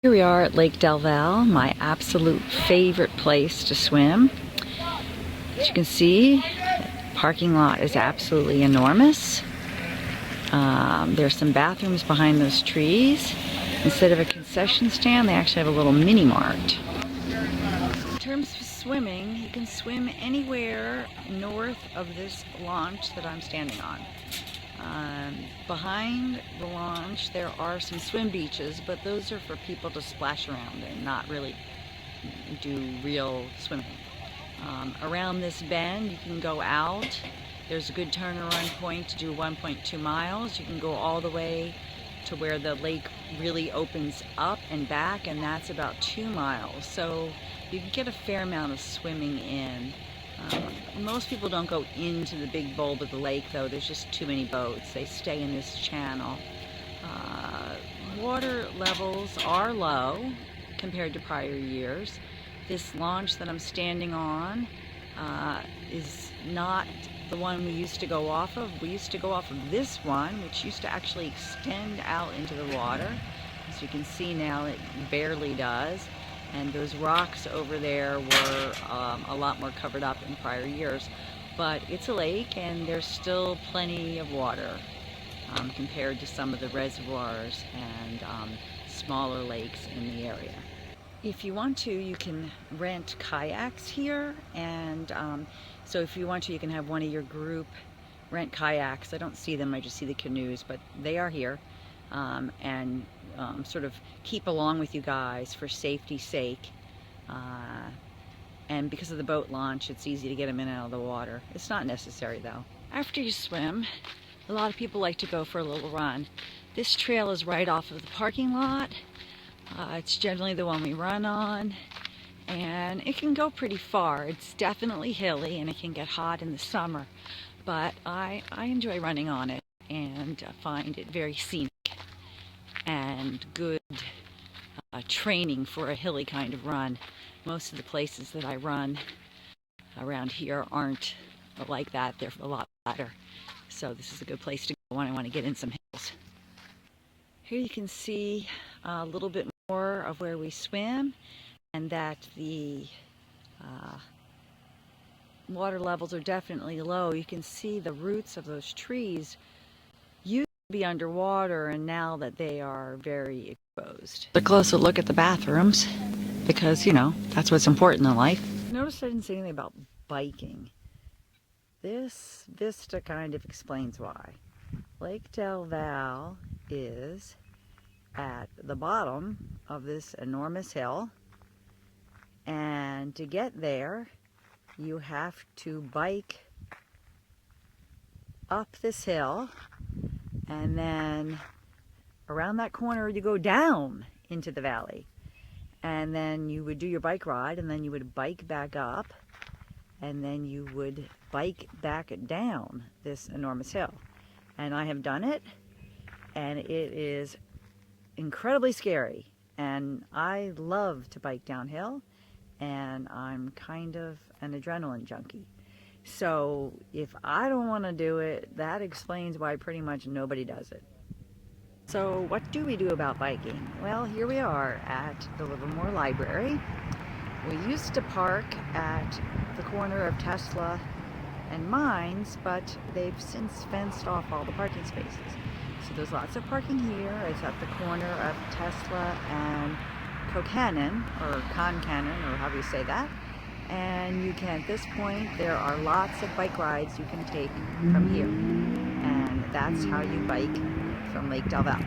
Here we are at Lake Del Valle, my absolute favorite place to swim. As you can see, the parking lot is absolutely enormous. There's some bathrooms behind those trees. Instead of a concession stand, they actually have a little mini mart. In terms of swimming, you can swim anywhere north of this launch that I'm standing on. Behind the launch there are some swim beaches, but those are for people to splash around and not really do real swimming. Around this bend you can go out. There's a good turn and run point to do 1.2 miles. You can go all the way to where the lake really opens up and back, and that's about 2 miles. So you can get a fair amount of swimming in. Most people don't go into the big bulb of the lake, though. There's just too many boats. They stay in this channel. Water levels are low compared to prior years. This launch that I'm standing on is not the one we used to go off of. We used to go off of this one, which used to actually extend out into the water. As you can see now, it barely does. And those rocks over there were a lot more covered up in prior years. But it's a lake and there's still plenty of water compared to some of the reservoirs and smaller lakes in the area. If you want to, you can rent kayaks here, and so if you want to, you can have one of your group rent kayaks. I don't see them, I just see the canoes, but they are here. And sort of keep along with you guys for safety's sake. And because of the boat launch, it's easy to get them in and out of the water. It's not necessary though. After you swim, a lot of people like to go for a little run. This trail is right off of the parking lot. It's generally the one we run on, and it can go pretty far. It's definitely hilly and it can get hot in the summer, but I enjoy running on it and find it very scenic and good training for a hilly kind of run. Most of the places that I run around here aren't like that. They're a lot flatter. So this is a good place to go when I want to get in some hills. Here you can see a little bit more of where we swim, and that the water levels are definitely low. You can see the roots of those trees used to be underwater, and now that they are very exposed. A closer look at the bathrooms, because you know that's what's important in life. Notice I didn't say anything about biking. This vista kind of explains why. Lake Del Valle is at the bottom of this enormous hill, and to get there you have to bike up this hill, and then around that corner you go down into the valley, and then you would do your bike ride, and then you would bike back up, and then you would bike back down this enormous hill. And I have done it, and it is incredibly scary, and I love to bike downhill, and I'm kind of an adrenaline junkie. So if I don't want to do it, that explains why pretty much nobody does it. So what do we do about biking? Well, here we are at the Livermore Library. We used to park at the corner of Tesla and Mines, but they've since fenced off all the parking spaces. So there's lots of parking here. It's at the corner of Tesla and Concannon, or however you say that. And you can, at this point, there are lots of bike rides you can take from here. And that's how you bike from Lake Del Valle.